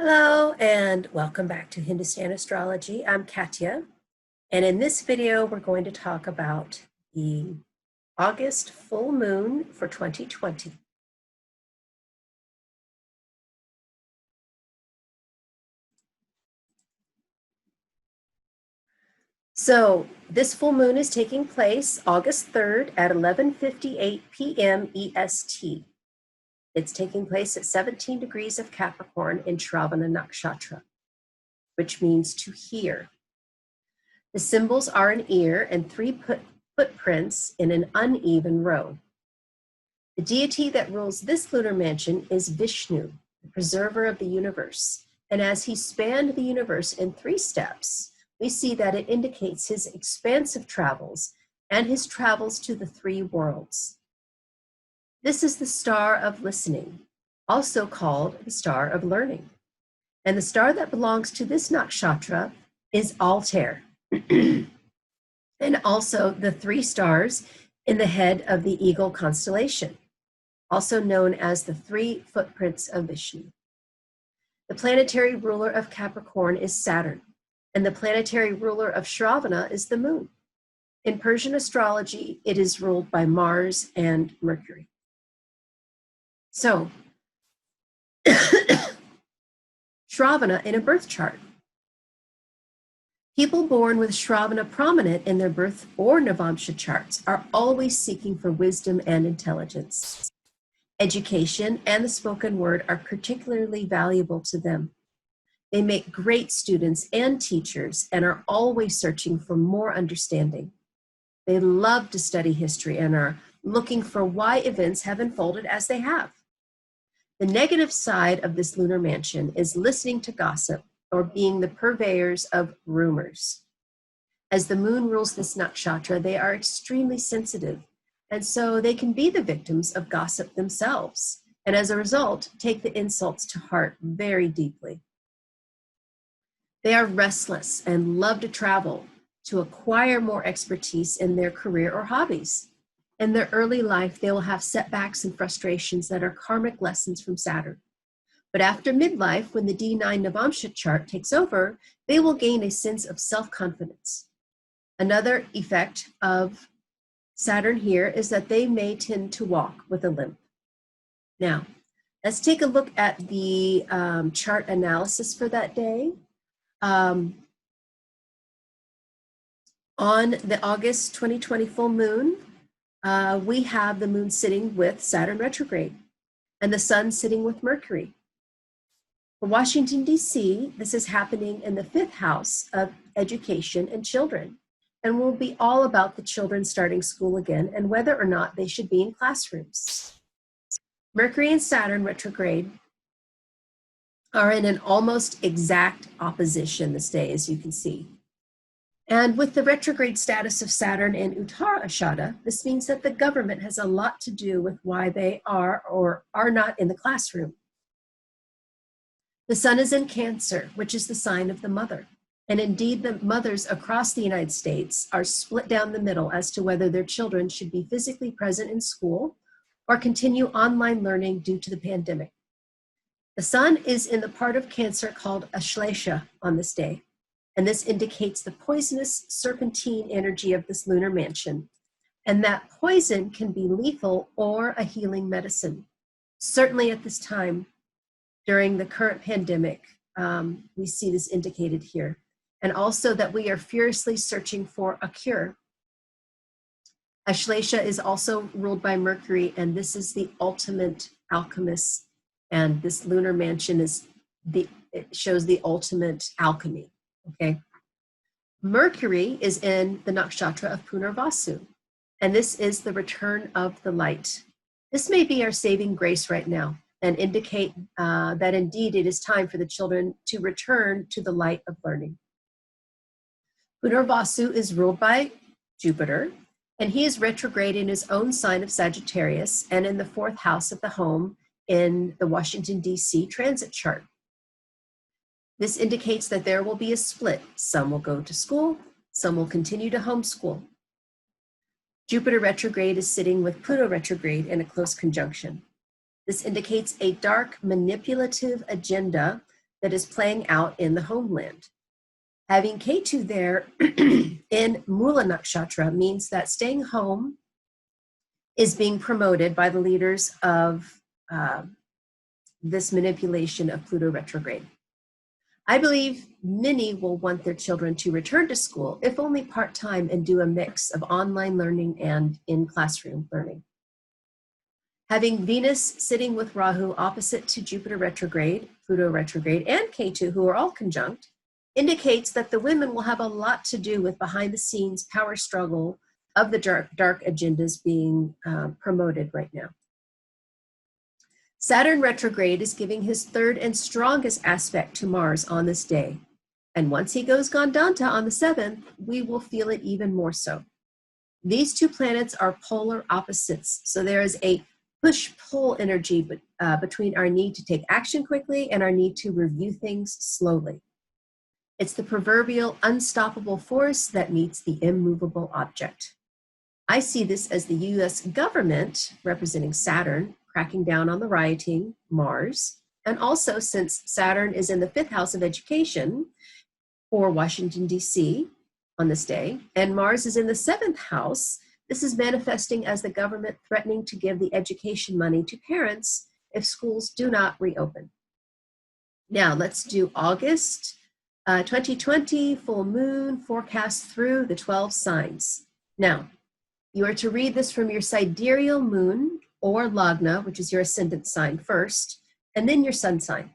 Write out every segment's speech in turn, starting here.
Hello and welcome back to Hindustan Astrology. I'm Katya, and in this video we're going to talk about the August full moon for 2020. So this full moon is taking place August 3rd at 11:58 p.m. EST. It's taking place at 17 degrees of Capricorn in Shravana Nakshatra, which means to hear. The symbols are an ear and three footprints in an uneven row. The deity that rules this lunar mansion is Vishnu, the preserver of the universe. And as he spanned the universe in 3 steps, we see that it indicates his expansive travels and his travels to the 3 worlds. This is the star of listening, also called the star of learning. And the star that belongs to this nakshatra is Altair, and also the 3 stars in the head of the eagle constellation, also known as the 3 footprints of Vishnu. The planetary ruler of Capricorn is Saturn, and the planetary ruler of Shravana is the moon. In Persian astrology, it is ruled by Mars and Mercury. So, Shravana in a birth chart. People born with Shravana prominent in their birth or Navamsha charts are always seeking for wisdom and intelligence. Education and the spoken word are particularly valuable to them. They make great students and teachers and are always searching for more understanding. They love to study history and are looking for why events have unfolded as they have. The negative side of this lunar mansion is listening to gossip or being the purveyors of rumors. As the moon rules this nakshatra, they are extremely sensitive, and so they can be the victims of gossip themselves, and as a result, take the insults to heart very deeply. They are restless and love to travel to acquire more expertise in their career or hobbies. In their early life, they will have setbacks and frustrations that are karmic lessons from Saturn. But after midlife, when the D9 Navamsha chart takes over, they will gain a sense of self-confidence. Another effect of Saturn here is that they may tend to walk with a limp. Now, let's take a look at the chart analysis for that day. On the August 2020 full moon, we have the moon sitting with Saturn retrograde and the sun sitting with Mercury. For Washington, D.C., this is happening in the 5th house of education and children, and will be all about the children starting school again and whether or not they should be in classrooms. Mercury and Saturn retrograde are in an almost exact opposition this day, as you can see. And with the retrograde status of Saturn in Uttara Ashada, this means that the government has a lot to do with why they are or are not in the classroom. The sun is in Cancer, which is the sign of the mother. And indeed, the mothers across the United States are split down the middle as to whether their children should be physically present in school or continue online learning due to the pandemic. The sun is in the part of Cancer called Ashlesha on this day, and this indicates the poisonous serpentine energy of this lunar mansion, and that poison can be lethal or a healing medicine. Certainly at this time, during the current pandemic, we see this indicated here. And also that we are furiously searching for a cure. Ashlesha is also ruled by Mercury, and this is the ultimate alchemist. And this lunar mansion it shows the ultimate alchemy, okay? Mercury is in the nakshatra of Punarvasu, and this is the return of the light. This may be our saving grace right now, and indicate that indeed it is time for the children to return to the light of learning. Punarvasu is ruled by Jupiter, and he is retrograde in his own sign of Sagittarius and in the 4th house of the home in the Washington, D.C. transit chart. This indicates that there will be a split. Some will go to school, some will continue to homeschool. Jupiter retrograde is sitting with Pluto retrograde in a close conjunction. This indicates a dark, manipulative agenda that is playing out in the homeland. Having Ketu there in Mula Nakshatra means that staying home is being promoted by the leaders of this manipulation of Pluto retrograde. I believe many will want their children to return to school, if only part-time, and do a mix of online learning and in-classroom learning. Having Venus sitting with Rahu opposite to Jupiter retrograde, Pluto retrograde, and Ketu, who are all conjunct, indicates that the women will have a lot to do with behind-the-scenes power struggle of the dark agendas being promoted right now. Saturn retrograde is giving his third and strongest aspect to Mars on this day. And once he goes Gandanta on the 7th, we will feel it even more so. These two planets are polar opposites, so there is a push-pull energy between our need to take action quickly and our need to review things slowly. It's the proverbial unstoppable force that meets the immovable object. I see this as the US government, representing Saturn, cracking down on the rioting, Mars, and also since Saturn is in the 5th house of education for Washington, D.C. on this day, and Mars is in the 7th house, this is manifesting as the government threatening to give the education money to parents if schools do not reopen. Now, let's do August 2020 full moon forecast through the 12 signs. Now, you are to read this from your sidereal moon or Lagna, which is your ascendant sign first, and then your sun sign.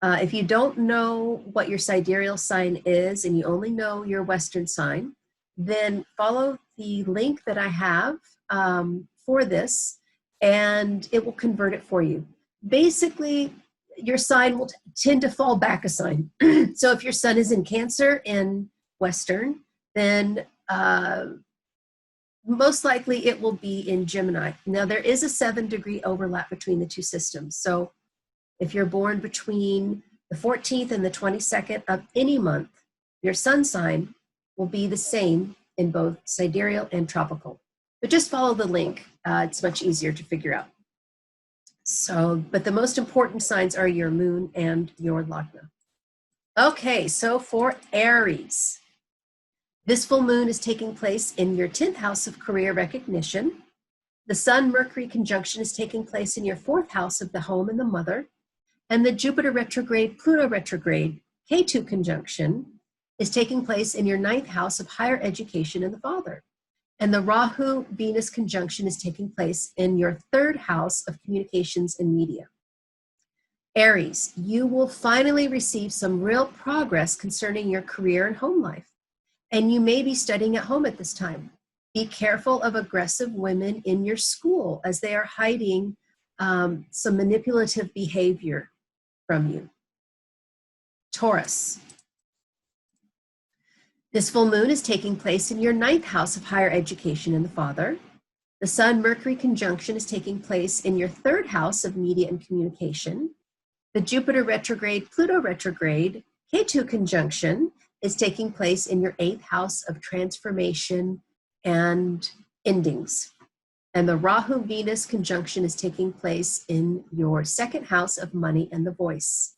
If you don't know what your sidereal sign is and you only know your Western sign, then follow the link that I have for this, and it will convert it for you. Basically, your sign will tend to fall back a sign. So if your sun is in Cancer in Western, then most likely it will be in Gemini. Now, there is a 7-degree overlap between the two systems. So if you're born between the 14th and the 22nd of any month, your sun sign will be the same in both sidereal and tropical. But just follow the link. It's much easier to figure out. So, but the most important signs are your moon and your Lagna. Okay, so for Aries, this full moon is taking place in your 10th house of career recognition. The Sun-Mercury conjunction is taking place in your 4th house of the home and the mother. And the Jupiter retrograde, Pluto retrograde, Ketu conjunction is taking place in your 9th house of higher education and the father. And the Rahu-Venus conjunction is taking place in your 3rd house of communications and media. Aries, you will finally receive some real progress concerning your career and home life. And you may be studying at home at this time. Be careful of aggressive women in your school as they are hiding some manipulative behavior from you. Taurus, this full moon is taking place in your 9th house of higher education and the father. The Sun-Mercury conjunction is taking place in your 3rd house of media and communication. The Jupiter retrograde, Pluto retrograde, Ketu conjunction is taking place in your 8th house of transformation and endings. And the Rahu-Venus conjunction is taking place in your 2nd house of money and the voice.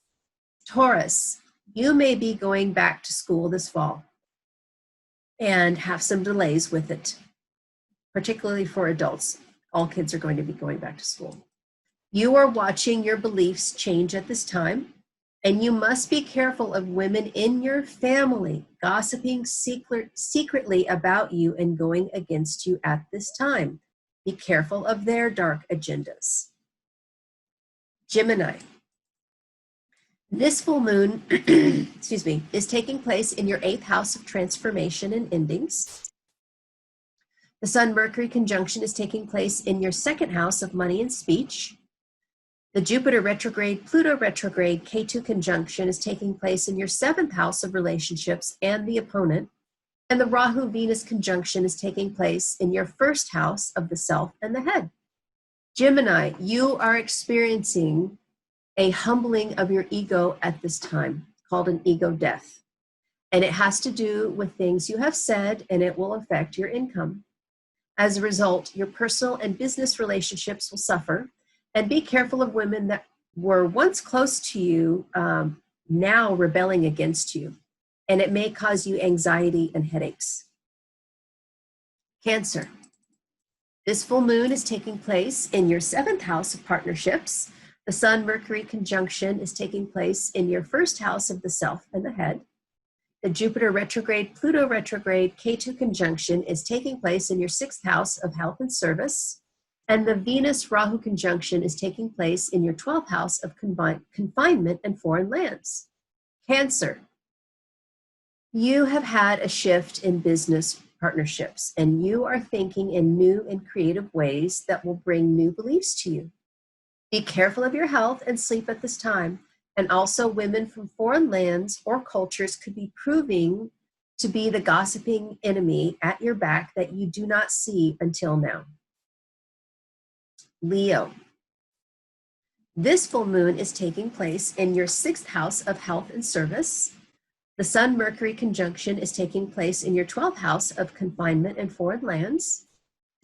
Taurus, you may be going back to school this fall and have some delays with it, particularly for adults. All kids are going to be going back to school. You are watching your beliefs change at this time, and you must be careful of women in your family gossiping secretly about you and going against you at this time. Be careful of their dark agendas. Gemini, this full moon, is taking place in your 8th house of transformation and endings. The Sun-Mercury conjunction is taking place in your 2nd house of money and speech. The Jupiter retrograde, Pluto retrograde, Ketu conjunction is taking place in your 7th house of relationships and the opponent. And the Rahu-Venus conjunction is taking place in your 1st house of the self and the head. Gemini, you are experiencing a humbling of your ego at this time, called an ego death. And it has to do with things you have said, and it will affect your income. As a result, your personal and business relationships will suffer, and be careful of women that were once close to you now rebelling against you, and it may cause you anxiety and headaches. Cancer. This full moon is taking place in your 7th house of partnerships. The Sun-Mercury conjunction is taking place in your 1st house of the self and the head. The Jupiter retrograde, Pluto retrograde, Ketu conjunction is taking place in your 6th house of health and service. And the Venus-Rahu conjunction is taking place in your 12th house of confinement and foreign lands. Cancer. You have had a shift in business partnerships, and you are thinking in new and creative ways that will bring new beliefs to you. Be careful of your health and sleep at this time. And also, women from foreign lands or cultures could be proving to be the gossiping enemy at your back that you do not see until now. Leo. This full moon is taking place in your 6th house of health and service. The Sun-Mercury conjunction is taking place in your 12th house of confinement and foreign lands.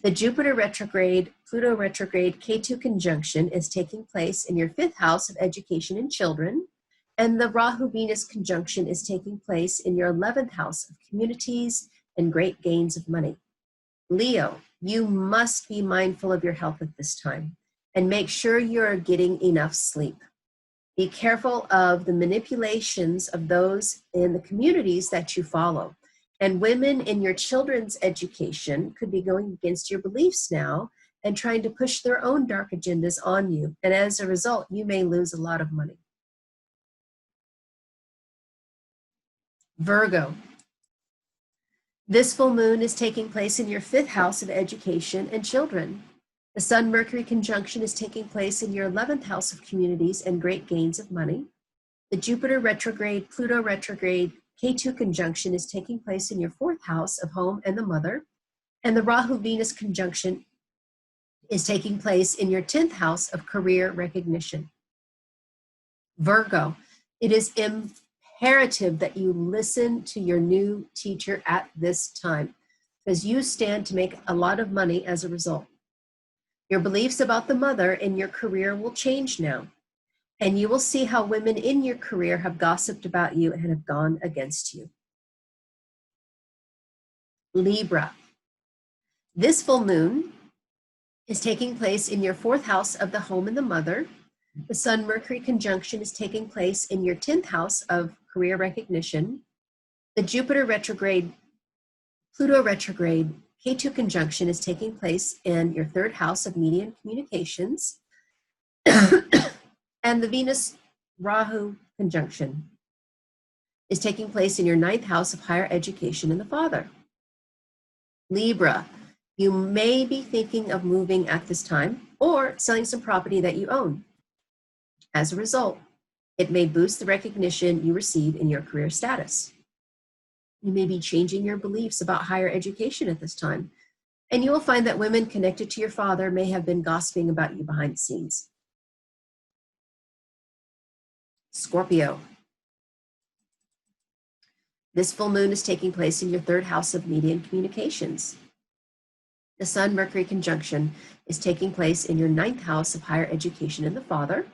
The Jupiter retrograde, Pluto retrograde, Ketu conjunction is taking place in your 5th house of education and children. And the Rahu-Venus conjunction is taking place in your 11th house of communities and great gains of money. Leo, you must be mindful of your health at this time and make sure you're getting enough sleep. Be careful of the manipulations of those in the communities that you follow. And women in your children's education could be going against your beliefs now and trying to push their own dark agendas on you. And as a result, you may lose a lot of money. Virgo. This full moon is taking place in your 5th house of education and children. The Sun-Mercury conjunction is taking place in your 11th house of communities and great gains of money. The Jupiter retrograde, Pluto retrograde, Ketu conjunction is taking place in your 4th house of home and the mother. And the Rahu-Venus conjunction is taking place in your 10th house of career recognition. Virgo, it is imperative that you listen to your new teacher at this time, because you stand to make a lot of money as a result. Your beliefs about the mother and your career will change now, and you will see how women in your career have gossiped about you and have gone against you. Libra. This full moon is taking place in your 4th house of the home and the mother. The Sun-Mercury conjunction is taking place in your 10th house of career recognition. The Jupiter retrograde, Pluto retrograde, Ketu conjunction is taking place in your 3rd house of media and communications. And the Venus-Rahu conjunction is taking place in your 9th house of higher education and the father. Libra, you may be thinking of moving at this time or selling some property that you own. As a result, it may boost the recognition you receive in your career status. You may be changing your beliefs about higher education at this time, and you will find that women connected to your father may have been gossiping about you behind the scenes. Scorpio. This full moon is taking place in your 3rd house of media and communications. The Sun-Mercury conjunction is taking place in your 9th house of higher education and the father.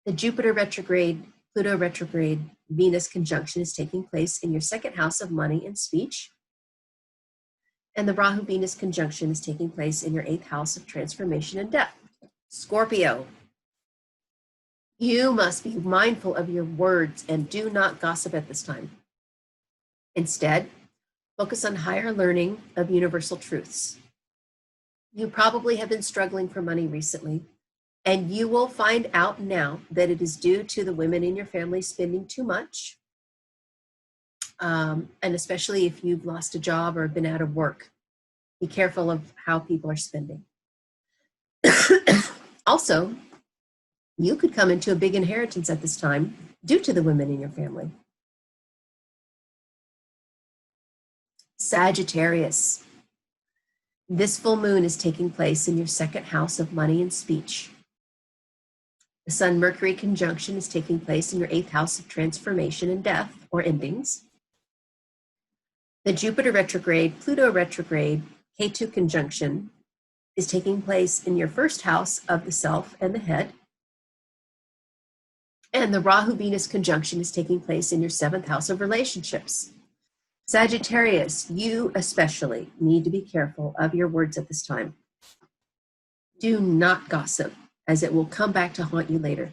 The Jupiter retrograde, Pluto retrograde, Venus conjunction is taking place in your 2nd house of money and speech. And the Rahu-Venus conjunction is taking place in your 8th house of transformation and death. Scorpio, you must be mindful of your words and do not gossip at this time. Instead, focus on higher learning of universal truths. You probably have been struggling for money recently, and you will find out now that it is due to the women in your family spending too much, and especially if you've lost a job or been out of work. Be careful of how people are spending. Also, you could come into a big inheritance at this time due to the women in your family. Sagittarius. This full moon is taking place in your 2nd house of money and speech. The Sun-Mercury conjunction is taking place in your 8th house of transformation and death, or endings. The Jupiter retrograde, Pluto retrograde, Ketu conjunction is taking place in your 1st house of the self and the head. And the Rahu-Venus conjunction is taking place in your 7th house of relationships. Sagittarius, you especially need to be careful of your words at this time. Do not gossip, as it will come back to haunt you later.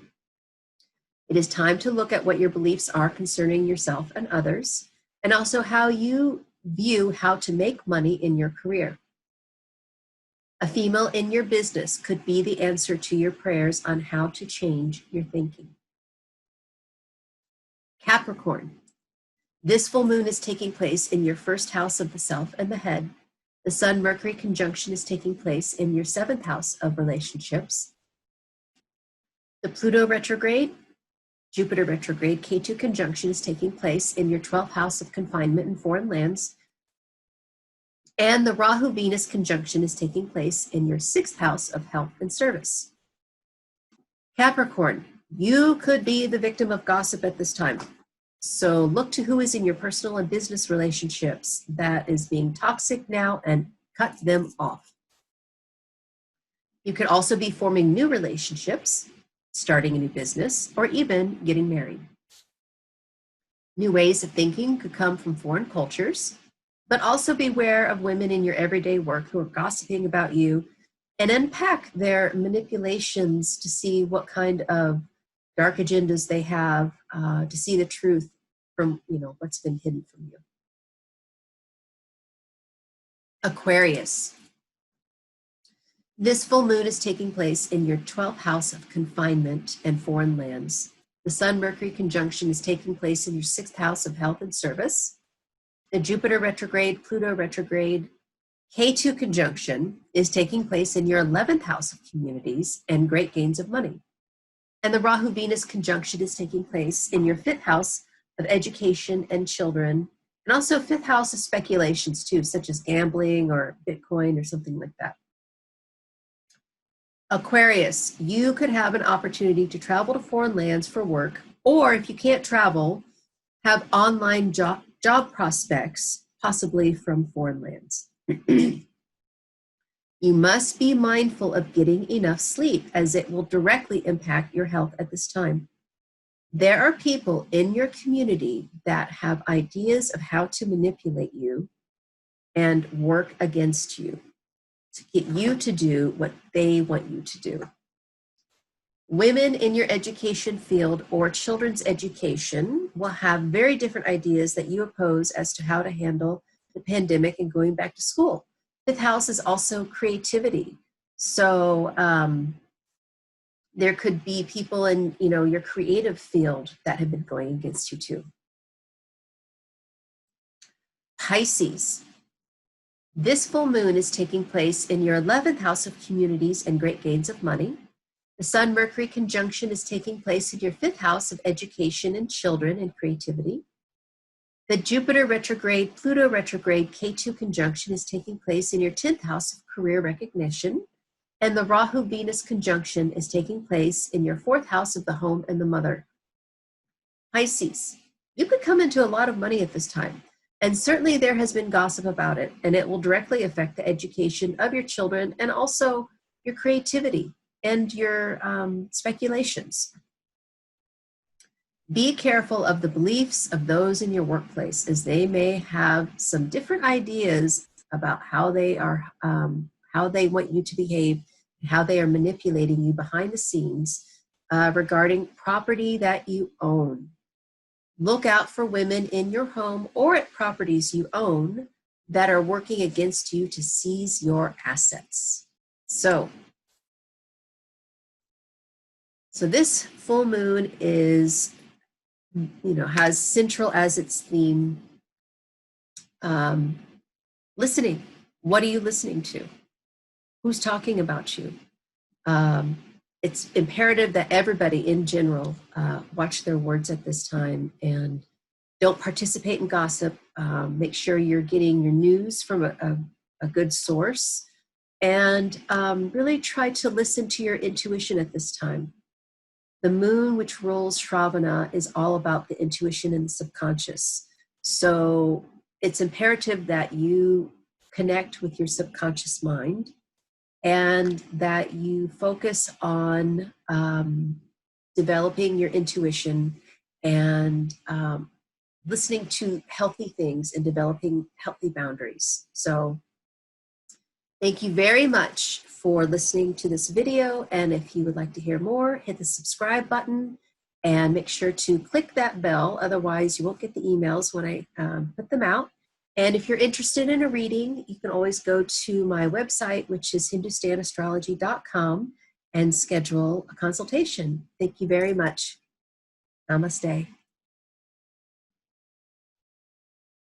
It is time to look at what your beliefs are concerning yourself and others, and also how you view how to make money in your career. A female in your business could be the answer to your prayers on how to change your thinking. Capricorn, this full moon is taking place in your 1st house of the self and the head. The Sun-Mercury conjunction is taking place in your 7th house of relationships. The Pluto retrograde, Jupiter retrograde, Ketu conjunction is taking place in your 12th house of confinement in foreign lands. And the Rahu-Venus conjunction is taking place in your 6th house of health and service. Capricorn, you could be the victim of gossip at this time. So look to who is in your personal and business relationships that is being toxic now and cut them off. You could also be forming new relationships, starting a new business, or even getting married. New ways of thinking could come from foreign cultures, but also beware of women in your everyday work who are gossiping about you, and unpack their manipulations to see what kind of dark agendas they have, to see the truth from what's been hidden from you. Aquarius. This full moon is taking place in your 12th house of confinement and foreign lands. The Sun-Mercury conjunction is taking place in your 6th house of health and service. The Jupiter retrograde, Pluto retrograde, Ketu conjunction is taking place in your 11th house of communities and great gains of money. And the Rahu-Venus conjunction is taking place in your 5th house of education and children, and also 5th house of speculations too, such as gambling or Bitcoin or something like that. Aquarius, you could have an opportunity to travel to foreign lands for work, or if you can't travel, have online job prospects, possibly from foreign lands. You must be mindful of getting enough sleep, as it will directly impact your health at this time. There are people in your community that have ideas of how to manipulate you and work against you to get you to do what they want you to do. Women in your education field or children's education will have very different ideas that you oppose as to how to handle the pandemic and going back to school. 5th house is also creativity. So there could be people in your creative field that have been going against you too. Pisces. This full moon is taking place in your 11th house of communities and great gains of money. The Sun-Mercury conjunction is taking place in your 5th house of education and children and creativity. The Jupiter retrograde, Pluto retrograde, Ketu conjunction is taking place in your 10th house of career recognition. And the Rahu-Venus conjunction is taking place in your 4th house of the home and the mother. Pisces, you could come into a lot of money at this time. And certainly there has been gossip about it, and it will directly affect the education of your children and also your creativity and your speculations. Be careful of the beliefs of those in your workplace, as they may have some different ideas about how they want you to behave, and how they are manipulating you behind the scenes regarding property that you own. Look out for women in your home or at properties you own that are working against you to seize your assets. So this full moon is, has central as its theme, listening. What are you listening to? Who's talking about you? It's imperative that everybody in general watch their words at this time and don't participate in gossip. Make sure you're getting your news from a good source, and really try to listen to your intuition at this time. The moon, which rules Shravana, is all about the intuition and the subconscious. So it's imperative that you connect with your subconscious mind, and that you focus on developing your intuition, and listening to healthy things and developing healthy boundaries. So thank you very much for listening to this video. And if you would like to hear more, hit the subscribe button and make sure to click that bell. Otherwise, you won't get the emails when I put them out. And if you're interested in a reading, you can always go to my website, which is hindustanastrology.com, and schedule a consultation. Thank you very much. Namaste.